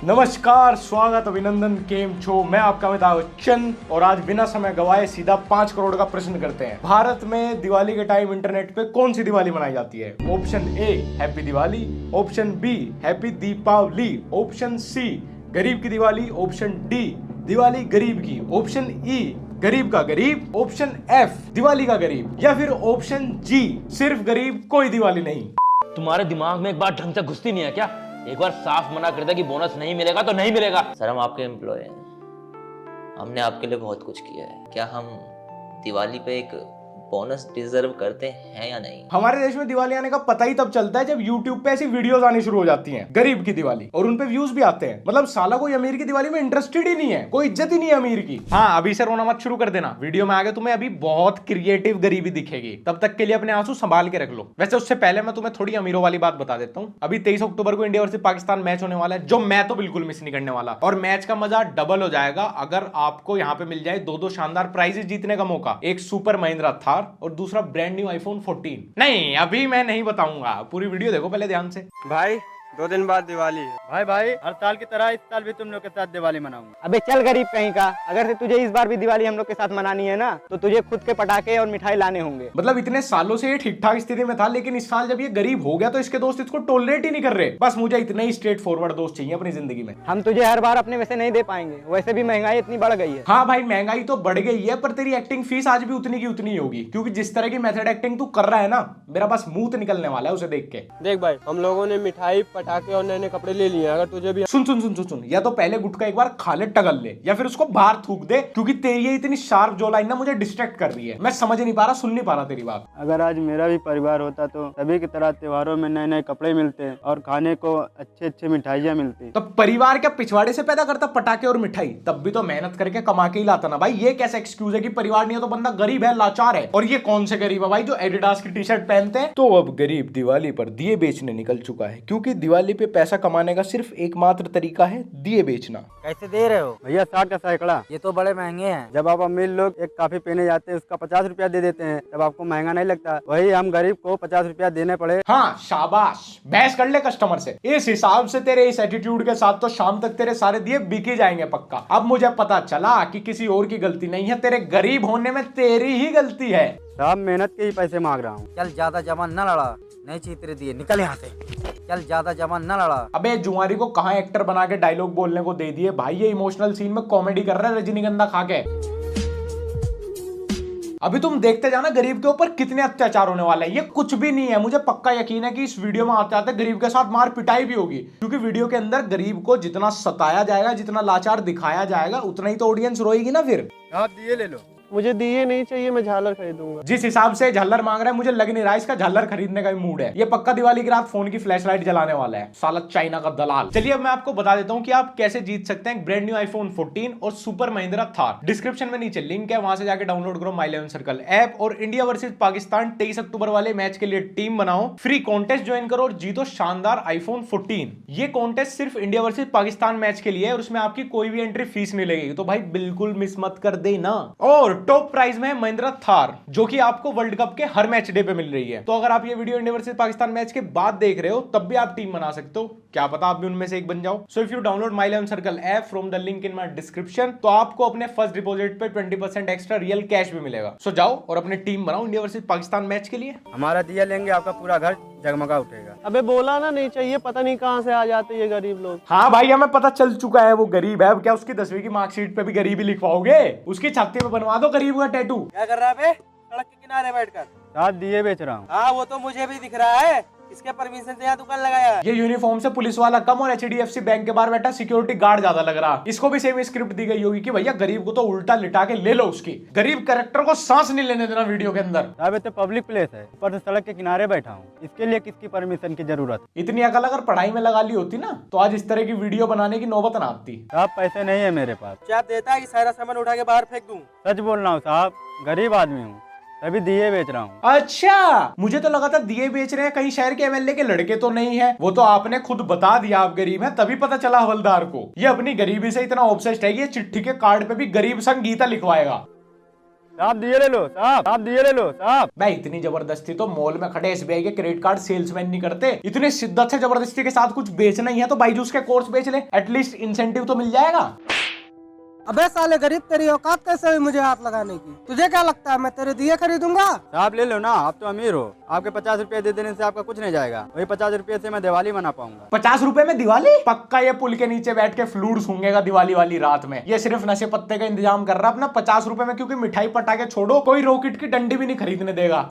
नमस्कार, स्वागत, अभिनंदन, केम छो। मैं आपका अमिताभ बच्चन और आज बिना समय गवाए सीधा 5 करोड़ का प्रश्न करते हैं। भारत में दिवाली के टाइम इंटरनेट पे कौन सी दिवाली मनाई जाती है? Option A happy Diwali, option B happy Deepavali, option C गरीब की दिवाली, ऑप्शन डी दिवाली गरीब की, ऑप्शन ई गरीब का गरीब, ऑप्शन एफ दिवाली का गरीब, या फिर ऑप्शन जी सिर्फ गरीब कोई दिवाली नहीं। तुम्हारे दिमाग में एक बार ढंग से घुसती नहीं है क्या? एक बार साफ मना कर दे कि बोनस नहीं मिलेगा तो नहीं मिलेगा। सर, हम आपके एम्प्लॉय हैं, हमने आपके लिए बहुत कुछ किया है। क्या हम दिवाली पे एक बोनस डिजर्व करते हैं या नहीं? हमारे देश में दिवाली आने का पता ही तब चलता है जब YouTube पे ऐसी वीडियोस आनी शुरू हो जाती हैं गरीब की दिवाली, और उन पे व्यूज भी आते हैं। मतलब साला कोई अमीर की दिवाली में इंटरेस्टेड ही नहीं है, कोई इज्जत ही नहीं है अमीर की। हाँ, अभी से रोना मत शुरू कर देना, वीडियो में आगे तुम्हें अभी बहुत क्रिएटिव गरीबी दिखेगी, तब तक के लिए अपने आंसू संभाल के रख लो। वैसे उससे पहले मैं तुम्हें थोड़ी अमीरों वाली बात बता देता हूँ। अभी 23 अक्टूबर को इंडिया वर्सेस पाकिस्तान मैच होने वाला है, जो मैं तो बिल्कुल मिस नहीं करने वाला, और मैच का मजा डबल हो जाएगा अगर आपको यहाँ पे मिल जाए दो शानदार प्राइजेस जीतने का मौका। एक सुपर महिंद्रा थार और दूसरा ब्रांड न्यू आईफोन 14। नहीं, अभी मैं नहीं बताऊंगा, पूरी वीडियो देखो पहले ध्यान से। भाई 2 दिन बाद दिवाली है। भाई हर साल की तरह इस साल भी तुम लोग के साथ दिवाली मनाऊंगा। अबे चल गरीब कहीं का, अगर से तुझे इस बार भी दिवाली हम लोग के साथ मनानी है ना, तो तुझे खुद के पटाखे और मिठाई लाने होंगे। मतलब इतने सालों से ये ठीक ठाक स्थिति में था, लेकिन इस साल जब ये गरीब हो गया तो इसके दोस्त इसको टॉलरेट ही नहीं कर रहे। बस मुझे इतने ही स्ट्रेट फॉरवर्ड दोस्त चाहिए अपनी जिंदगी में। हम तुझे हर बार अपने वैसे नहीं दे पाएंगे, वैसे भी महंगाई इतनी बढ़ गई है। हाँ भाई, महंगाई तो बढ़ गई है, पर तेरी एक्टिंग फीस आज भी उतनी की उतनी होगी, क्योंकि जिस तरह की मेथड एक्टिंग तू कर रहा है ना, मेरा बस मुंह निकलने वाला है उसे देख के। देख भाई, हम लोगों ने मिठाई, पटाखे और नए कपड़े ले लिए। अगर तुझे भी सुन, या तो पहले गुटका एक बार खा ले, टगल ले, या फिर उसको बाहर थूक दे, क्योंकि तेरी ये इतनी शार्प जो लाइन ना मुझे डिस्ट्रैक्ट कर रही है। मैं समझ नहीं पा रहा, सुन नहीं पा रहा तेरी बात। अगर आज मेरा भी परिवार होता तो सभी की तरह त्योहारों में नए कपड़े मिलते और खाने को अच्छे मिठाइयाँ मिलती। तो परिवार क्या पिछवाड़े से पैदा करता पटाखे और मिठाई? तब भी तो मेहनत करके कमा के ही लाता ना भाई। ये कैसा एक्सक्यूज है कि परिवार नहीं है तो बंदा गरीब है, लाचार है? और ये कौन से गरीब है भाई जो एडिडास की टी शर्ट पहनते हैं? तो अब गरीब दिवाली पर दिए बेचने निकल चुका है, क्योंकि दिवाली पे पैसा कमाने का सिर्फ एकमात्र तरीका है दिए बेचना। कैसे दे रहे हो भैया? 60 का सैकड़ा। ये तो बड़े महंगे हैं। जब आप अमीर लोग एक कॉफी पीने जाते हैं उसका 50 रुपया दे देते हैं, तब आपको महंगा नहीं लगता? वही हम गरीब को 50 रुपया देने पड़े। हाँ शाबाश, बहस कर ले कस्टमर से। इस हिसाब से तेरे इस एटीट्यूड के साथ तो शाम तक तेरे सारे दिए बिके जाएंगे पक्का। अब मुझे पता चला कि किसी और की गलती नहीं है, तेरे गरीब होने में तेरी ही गलती है। साहब, मेहनत के ही पैसे मांग रहा हूँ। चल ज्यादा जमा न लड़ा, नहीं चाहिए तेरे दिए, निकल यहाँ से। चल ज्यादा जमा न लड़ा। अबे जुआरी को कहाँ एक्टर बना के डायलॉग बोलने को दे दिए भाई, ये इमोशनल सीन में कॉमेडी कर रहा है रजनीगंधा खा के। अभी तुम देखते जाना गरीब के ऊपर कितने अत्याचार होने वाले हैं। ये कुछ भी नहीं है, मुझे पक्का यकीन है कि इस वीडियो में आते आते गरीब के साथ मार पिटाई भी होगी, क्योंकि वीडियो के अंदर गरीब को जितना सताया जाएगा, जितना लाचार दिखाया जाएगा, उतना ही तो ऑडियंस रोएगी ना फिर। आप दिए ले लो। मुझे दिए नहीं चाहिए, मैं झालर खरीदूंगा। जिस हिसाब से झालर मांग रहा है, मुझे लग नहीं रहा इसका झालर खरीदने का भी मूड है। ये पक्का दिवाली की रात फोन की फ्लैश लाइट जलाने वाला है, साला चाइना का दलाल। चलिए अब मैं आपको बता देता हूँ कि आप कैसे जीत सकते हैं ब्रांड न्यू आईफोन 14 और सुपर महिंद्रा थार। डिस्क्रिप्शन में नीचे लिंक है, वहां से जाके डाउनलोड करो माई 11 सर्कल ऐप और इंडिया वर्सेस पाकिस्तान 23 अक्टूबर वाले मैच के लिए टीम बनाओ, फ्री कॉन्टेस्ट ज्वाइन करो और जीतो शानदार आईफोन 14। ये कॉन्टेस्ट सिर्फ इंडिया वर्सेस पाकिस्तान मैच के लिए है और उसमें आपकी कोई भी एंट्री फीस नहीं लगेगी, तो भाई बिल्कुल मिस मत कर देना। और टॉप प्राइज में महिंद्रा थार, जो कि आपको वर्ल्ड कप के हर मैच डे पे मिल रही है। तो अगर आप ये video India versus Pakistan match के बाद देख रहे हो, तब भी आप टीम बना सकते हो, क्या पता आप भी उनमें से एक बन जाओ। So if you download my 11 circle app from the link in my description, तो आपको अपने फर्स्ट डिपॉजिट पे 20% एक्स्ट्रा रियल कैश भी मिलेगा। सो जाओ और अपनी टीम बनाओ इंडिया वर्सेस पाकिस्तान मैच के लिए। हमारा दिया लेंगे, आपका पूरा घर जगमगा उठेगा। अबे बोला ना नहीं चाहिए, पता नहीं कहाँ से आ जाते ये गरीब लोग। हाँ भाई, हमें पता चल चुका है वो गरीब है। अब क्या उसकी 10वीं की मार्कशीट पे भी गरीबी लिखवाओगे? उसकी छाती पे बनवा दो गरीब का टैटू। क्या कर रहा है बे? सड़क के किनारे बैठकर। साथ दिए बेच रहा हूँ। हाँ वो तो मुझे भी दिख रहा है, इसके परमिशन से यहाँ दुकान लगाया है। ये यूनिफॉर्म से पुलिस वाला कम और HDFC बैंक के बाहर बैठा सिक्योरिटी गार्ड ज्यादा लग रहा। इसको भी सेम स्क्रिप्ट दी गई होगी कि भैया गरीब को तो उल्टा लिटा के ले लो, उसकी गरीब कैरेक्टर को सांस नहीं लेने देना वीडियो के अंदर। साहब, ये तो पब्लिक प्लेस है, ऊपर से सड़क के किनारे बैठा हूँ, इसके लिए किसकी परमिशन की जरूरत? इतनी अकल अगर पढ़ाई में लगा ली होती ना, तो आज इस तरह की वीडियो बनाने की नौबत ना आती। साहब, पैसे नहीं है मेरे पास। क्या देता है कि सारा सामान उठा के बाहर फेंक दूं? सच बोल रहा हूँ साहब, गरीब आदमी हूँ, तभी दिए बेच रहा हूँ। अच्छा, मुझे तो लगा था दिए बेच रहे हैं कहीं शहर के MLA के लड़के तो नहीं है। वो तो आपने खुद बता दिया आप गरीब हैं, तभी पता चला हवलदार को। ये अपनी गरीबी से इतना ऑब्सेस्ड है कि ये चिट्ठी के कार्ड पे भी गरीब संग गीता लिखवाएगा। साहब दिए ले लो, साहब दिए ले लो साहब। भाई इतनी जबरदस्ती तो मॉल में खड़े एसबीआई के क्रेडिट कार्ड सेल्समैन नहीं करते। इतने शिद्दत से जबरदस्ती के साथ कुछ बेचना ही है तो बायजूस के कोर्स बेच ले, एटलीस्ट इंसेंटिव तो मिल जाएगा। अबे साले गरीब, तेरी औकात कैसे हुई मुझे हाथ लगाने की? तुझे क्या लगता है मैं तेरे दिए खरीदूंगा? साहब ले लो ना, आप तो अमीर हो, आपके 50 रुपए दे देने से आपका कुछ नहीं जाएगा। वही 50 रुपए से मैं दिवाली मना पाऊंगा। 50 रुपए में दिवाली? पक्का ये पुल के नीचे बैठ के फ्लूट सूंघेगा दिवाली वाली रात में। ये सिर्फ नशे पत्ते का इंतजाम कर रहा अपना 50 रुपए में, क्योंकि मिठाई पटाखे छोड़ो कोई रॉकेट की डंडी भी नहीं खरीदने देगा।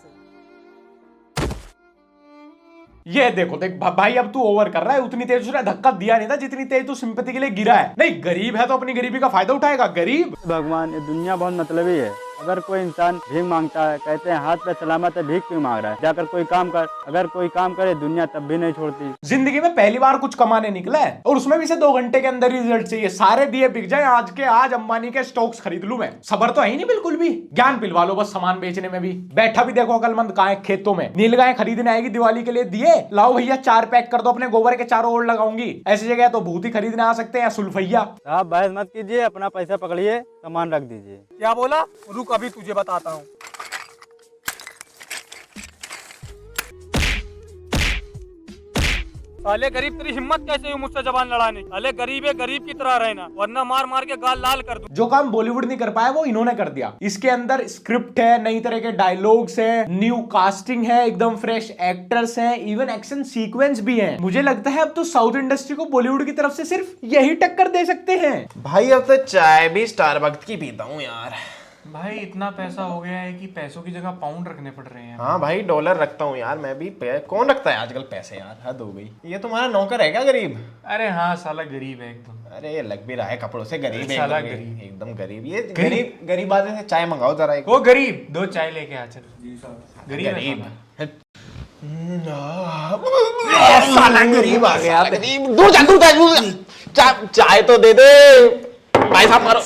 ये देखो देख भाई, अब तू ओवर कर रहा है। उतनी तेज उसने धक्का दिया नहीं था जितनी तेज तू सिंपैथी के लिए गिरा है। नहीं, गरीब है तो अपनी गरीबी का फायदा उठाएगा। गरीब भगवान, ये दुनिया बहुत मतलबी है। अगर कोई इंसान भीख मांगता है, कहते हैं हाथ पे सलामत है, भीख क्यों मांग रहा है? जाकर कोई काम कर। अगर कोई काम करे दुनिया तब भी नहीं छोड़ती। जिंदगी में पहली बार कुछ कमाने निकला है और उसमें भी से 2 घंटे के अंदर रिजल्ट चाहिए। सारे दिए बिक जाए आज के आज, अंबानी के स्टॉक्स खरीद लूं मैं। सबर तो है ही नहीं बिल्कुल भी। ज्ञान पिलवा लो बस सामान बेचने में भी। बैठा भी देखो अकलमंद कहाँ है, खेतों में। नीलगाय खरीदने आएगी दिवाली के लिए दिए, लाओ भैया 4 पैक कर दो, अपने गोबर के चारों ओर लगाऊंगी। ऐसी जगह तो भूत ही खरीदने आ सकते हैं, सुल्फैया। साहब बहस मत कीजिए, अपना पैसा पकड़िए, सामान रख दीजिए। क्या बोला? रुक अभी तुझे बताता हूँ। साले गरीब, तेरी हिम्मत कैसे हुई मुझसे जबान लड़ाने की? साले गरीब है, गरीब की तरह रहना, वरना मार मार के गाल लाल कर दूं। जो काम बॉलीवुड नहीं कर पाया वो इन्होंने कर दिया। इसके अंदर स्क्रिप्ट है, नई तरह के डायलॉग्स है, न्यू कास्टिंग है, एकदम फ्रेश एक्टर्स हैं, इवन एक्शन सीक्वेंस भी है। मुझे लगता है अब तो साउथ इंडस्ट्री को बॉलीवुड की तरफ से सिर्फ यही टक्कर दे सकते हैं। भाई अब तो चाय भी स्टारबक्स की पीता हूँ यार। भाई इतना पैसा हो गया है कि पैसों की जगह पाउंड रखने पड़ रहे हैं। हाँ भाई, डॉलर रखता हूँ यार मैं भी। कौन रखता है आजकल पैसे यार, हद हो गई। ये तुम्हारा नौकर है क्या गरीब? अरे हाँ साला गरीब है एकदम। अरे ये लग भी रहा है कपड़ों से गरीब है, साला एकदम गरीब। ये गरीब आदमी से चाय मंगाओ जरा एक। वो गरीब 2 चाय लेके आ चल। गरीब साला गरीब आ गया। गरीब दूर जा, चाय तो दे दे भाई साहब। मारो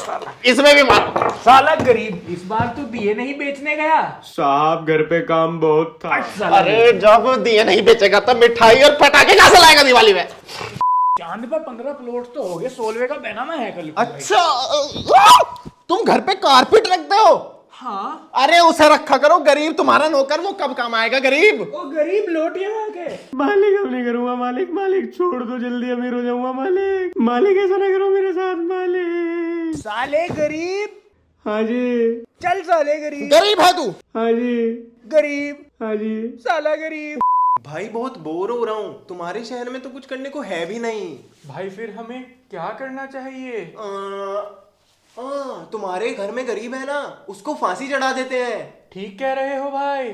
इसमें भी मारो। साला गरीब, इस बार तू दिए नहीं बेचने गया? साहब घर पे काम बहुत था। अरे जब दिए नहीं बेचेगा तब मिठाई और पटाखे कहाँ से लाएगा दिवाली में? चांद पे 15 प्लॉट तो हो गए, 16वें का बैनामा है कल। अच्छा तुम घर पे कारपेट रखते हो? हाँ। अरे उसे रखा करो, गरीब तुम्हारा नौकर, वो कब काम आएगा गरीब? वो गरीब लौट यहाँ के। मालिक अब नहीं करूंगा मालिक, मालिक छोड़ दो, जल्दी अमीर हो जाऊंगा मालिक। मालिक ऐसा ना करो मेरे साथ मालिक। साले गरीब। हाँ जी। चल साले गरीब। गरीब है तू? हाँ जी। गरीब। हाँ जी। साला गरीब। भाई बहुत बोर हो रहा हूँ, तुम्हारे शहर में तो कुछ करने को है भी नहीं। भाई फिर हमें क्या करना चाहिए? तुम्हारे घर में गरीब है ना, उसको फांसी चढ़ा देते हैं। ठीक कह रहे हो भाई।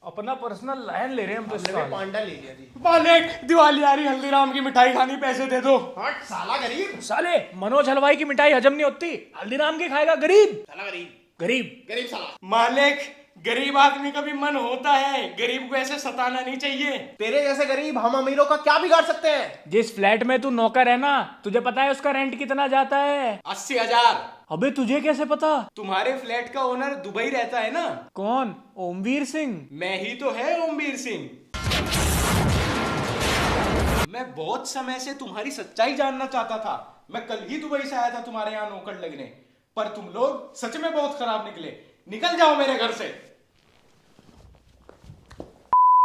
अपना पर्सनल लाइन ले रहे हैं हम तो। पांडा ले लिया जी। मालिक दिवाली आ रही, हल्दीराम की मिठाई खानी, पैसे दे दो। हट साला गरीब। साले मनोज हलवाई की मिठाई हजम नहीं होती, हल्दीराम की खाएगा गरीब। साला गरीब गरीब गरीब साला। मालिक गरीब आदमी का भी मन होता है, गरीब को ऐसे सताना नहीं चाहिए। तेरे जैसे गरीब हम अमीरों का क्या बिगाड़ सकते हैं? जिस फ्लैट में तू नौकर है ना, तुझे पता है उसका रेंट कितना जाता है? 80,000। अबे तुझे कैसे पता? तुम्हारे फ्लैट का ओनर दुबई रहता है ना। कौन? ओमवीर सिंह। मैं ही तो है ओमवीर सिंह। मैं बहुत समय से तुम्हारी सच्चाई जानना चाहता था। मैं कल ही दुबई से आया था तुम्हारे यहाँ नौकर लगने, पर तुम लोग सच में बहुत खराब निकले। निकल जाओ मेरे घर से।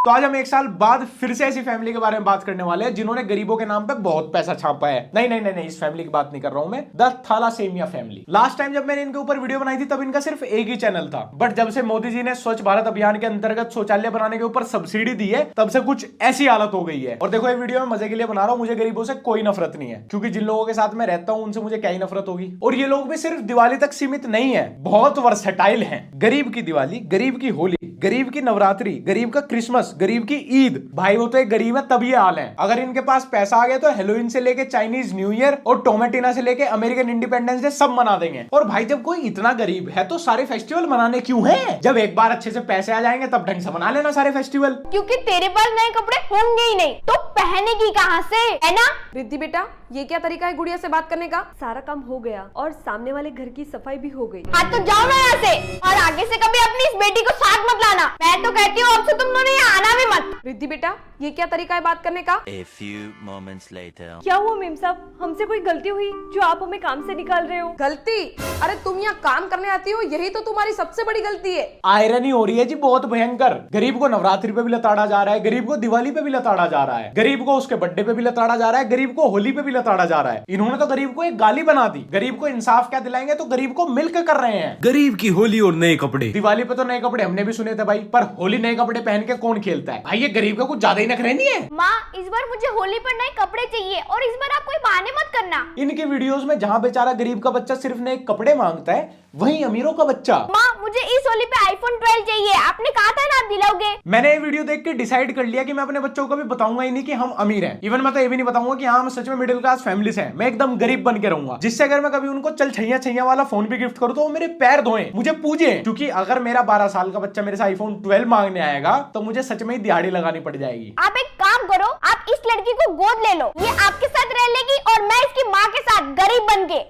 तो आज हम 1 साल बाद फिर से ऐसी फैमिली के बारे में बात करने वाले हैं जिन्होंने गरीबों के नाम पे बहुत पैसा छापा है। नहीं, इस फैमिली की बात नहीं कर रहा हूं मैं, द थैलासेमिया फैमिली। लास्ट टाइम जब मैंने इनके ऊपर वीडियो बनाई थी तब इनका सिर्फ एक ही चैनल था, बट जब से मोदी जी ने स्वच्छ भारत अभियान के अंतर्गत शौचालय बनाने के ऊपर सब्सिडी दी है तब से कुछ ऐसी हालत हो गई है। और देखो ये वीडियो मैं मजे के लिए बना रहा हूँ, मुझे गरीबों से कोई नफरत नहीं है, क्योंकि जिन लोगों के साथ मैं रहता हूँ उनसे मुझे क्या ही नफरत होगी। और ये लोग भी सिर्फ दिवाली तक सीमित नहीं है, बहुत वर्सेटाइल है। गरीब की दिवाली, गरीब की होली, गरीब की नवरात्रि, गरीब का क्रिसमस, गरीब की ईद। भाई वो तो एक गरीब है तब ये हाल है। अगर इनके पास पैसा आ गया तो हेलोइन से लेके चाइनीज न्यू ईयर और टोमेटिना से लेके अमेरिकन इंडिपेंडेंस डे सब मना देंगे। और भाई जब कोई इतना गरीब है तो सारे फेस्टिवल मनाने क्यों हैं? जब एक बार अच्छे से पैसे आ जाएंगे तब ढंग से मना लेना सारे फेस्टिवल। क्योंकि तेरे पास नए कपड़े होंगे ही नहीं तो पहनेगी कहाँ से, है ना? रिद्धि बेटा, ये क्या तरीका है गुड़िया से बात करने का? सारा काम हो गया और सामने वाले घर की सफाई भी हो गई। हाँ तो जाओ ना यहाँ से, और आगे से कभी अपनी इस बेटी को साथ मत लाना। मैं तो कहती हूँ अब से तुम दोनों यहाँ आना भी मत। रिद्धि बेटा, ये क्या तरीका है बात करने का? A few moments later. क्या हुआ मेम साहब, हमसे कोई गलती हुई जो आप हमें काम से निकाल रहे हो? गलती? अरे तुम यहाँ काम करने आती हो, यही तो तुम्हारी सबसे बड़ी गलती है। आयरनी हो रही है जी बहुत भयंकर। गरीब को नवरात्रि पे भी लताड़ा जा रहा है, गरीब को दिवाली पे भी लताड़ा जा रहा है, गरीब को उसके बर्थडे पे भी लताड़ा जा रहा है, गरीब को होली पे भी लताड़ा जा रहा है। इन्होंने तो गरीब को एक गाली बना दी। गरीब को इंसाफ क्या दिलाएंगे तो गरीब को मिल्क कर रहे हैं। गरीब की होली और नए कपड़े। दिवाली पे तो नए कपड़े हमने भी सुने थे भाई, पर होली नए कपड़े पहन के कौन खेलता है भाई? ये गरीब का कुछ ज्यादा ही नखरे नहीं है। माँ, इस बार मुझे होली पर नए कपड़े चाहिए और इस बार आप कोई बहाने मत करना। इनकी वीडियोस में जहाँ बेचारा गरीब का बच्चा सिर्फ नए कपड़े मांगता है, वहीं अमीरों का बच्चा। माँ, मुझे इस होली पे iPhone 12 चाहिए। आपने कहा था ना आप दिलाओगे। मैंने ये वीडियो देख के डिसाइड कर लिया कि मैं अपने बच्चों को भी बताऊंगा ही नहीं कि हम अमीर हैं। इवन मैं तो ये भी नहीं बताऊंगा कि हाँ हम सच में मिडिल क्लास फैमिली से हैं। मैं एकदम गरीब बन के रहूंगा, जिससे अगर मैं कभी उनको चल छैया छैया वाला फोन भी गिफ्ट करूं तो वो मेरे पैर धोएं, मुझे पूजे। क्योंकि अगर मेरा 12 साल का बच्चा मेरे से iPhone 12 मांगने आएगा तो मुझे सच में ही दिहाड़ी लगानी पड़ जाएगी। आप एक काम करो, आप इस लड़की को गोद ले लो, ये आपके साथ रह लेगी और मैं इसकी माँ के साथ गरीब बन के।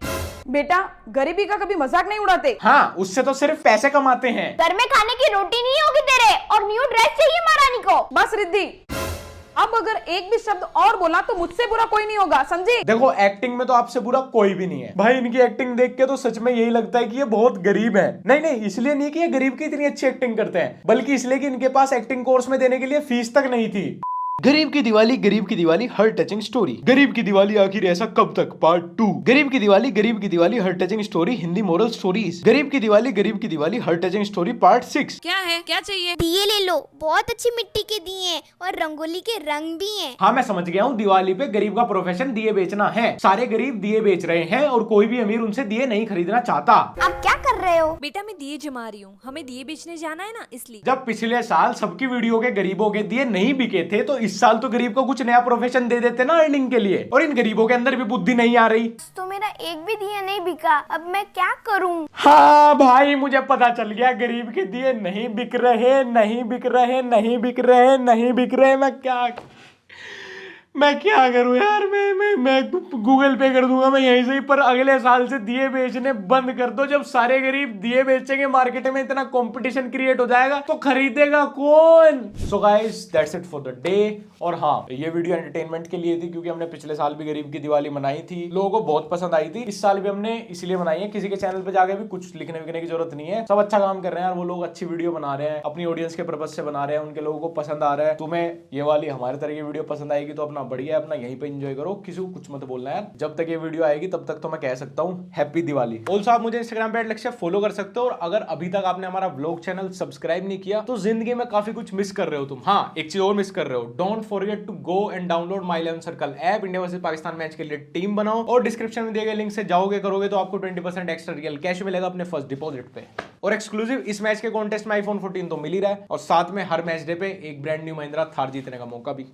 बेटा, गरीबी का कभी मजाक नहीं उड़ाते। हाँ, उससे तो सिर्फ पैसे कमाते हैं। घर में खाने की रोटी नहीं होगी तेरे, और न्यू ड्रेस चाहिए महारानी को। बस रिद्धि, अब अगर एक भी शब्द और बोला तो मुझसे बुरा कोई नहीं होगा, समझी? देखो, एक्टिंग में तो आपसे बुरा कोई भी नहीं है भाई। इनकी एक्टिंग देख के तो सच में यही लगता है कि ये बहुत गरीब है। नहीं, इसलिए नहीं कि ये गरीब की इतनी अच्छी एक्टिंग करते हैं, बल्कि इसलिए कि इनके पास एक्टिंग कोर्स में देने के लिए फीस तक नहीं थी। गरीब की दिवाली हर टचिंग स्टोरी। गरीब की दिवाली आखिर ऐसा कब तक पार्ट 2। गरीब की दिवाली हर touching story Hindi moral stories. गरीब की दिवाली हर टचिंग स्टोरी पार्ट 6। क्या है, क्या चाहिए? दिए ले लो, बहुत अच्छी मिट्टी के दिए हैं और रंगोली के रंग भी हैं। हाँ, मैं समझ गया हूँ। दिवाली पे गरीब का प्रोफेशन दिए बेचना है। सारे गरीब दिए बेच रहे हैं और कोई भी अमीर उनसे दिए नहीं खरीदना चाहता। आप क्या कर रहे हो? बेटा, मैं दिए जमा रही हूँ, हमें दिए बेचने जाना है ना, इसलिए। जब पिछले साल सबकी वीडियो के गरीबों के दिए नहीं बिके थे तो इस साल तो गरीब को कुछ नया प्रोफेशन दे देते ना अर्निंग के लिए। और इन गरीबों के अंदर भी बुद्धि नहीं आ रही। तो मेरा एक भी दिया नहीं बिका, अब मैं क्या करूं? हाँ भाई, मुझे पता चल गया, गरीब के दिए नहीं बिक रहे, नहीं बिक रहे, नहीं बिक रहे, नहीं बिक रहे। मैं क्या करूं यार? मैं गूगल पे कर दूंगा मैं यहीं से ही, पर अगले साल से दिए बेचने बंद कर दो। जब सारे गरीब दिए बेचेंगे, मार्केट में इतना कंपटीशन क्रिएट हो जाएगा तो खरीदेगा कौन? So guys, that's it for the day. और हाँ, ये वीडियो एंटरटेनमेंट के लिए थी क्योंकि हमने पिछले साल भी गरीब की दिवाली मनाई थी, लोगों को बहुत पसंद आई थी। इस साल भी हमने इसलिए मनाई है। किसी के चैनल पे जाके भी कुछ लिखने विखने की जरूरत नहीं है, सब अच्छा काम कर रहे हैं यार। वो लोग अच्छी वीडियो बना रहे हैं, अपनी ऑडियंस के पर्पज से बना रहे हैं, उनके लोगों को पसंद आ रहा है। तुम्हें ये वाली हमारे तरह की वीडियो पसंद आएगी तो अपना बढ़िया, अपना यहीं पे एंजॉय करो, किसी को कुछ मत बोलना यार। जब तक ये वीडियो आएगी तब तक तो मैं कह सकता हूँ हैप्पी दिवाली। ऑल्सो आप मुझे इंस्टाग्राम पे @लक्ष्य फॉलो कर सकते हो। और अगर अभी तक आपने हमारा व्लॉग चैनल सब्सक्राइब नहीं किया तो जिंदगी में काफी कुछ मिस कर रहे हो तुम। हाँ, एक चीज और मिस कर रहे हो, don't forget to go and download my 11 circle app. India versus Pakistan match के लिए टीम बनाओ और डिस्क्रिप्शन में दिए गए लिंक से जाओगे करोगे तो आपको 20% एक्स्ट्रा रियल कैश मिलेगा अपने फर्स्ट डिपॉजिट पे। और एक्सक्लूसिव इस मैच के कॉन्टेस्ट में iPhone 14 तो मिल ही रहा है, और साथ में हर मैच डे पे एक ब्रांड न्यू महिंद्रा थार जीतने का मौका भी।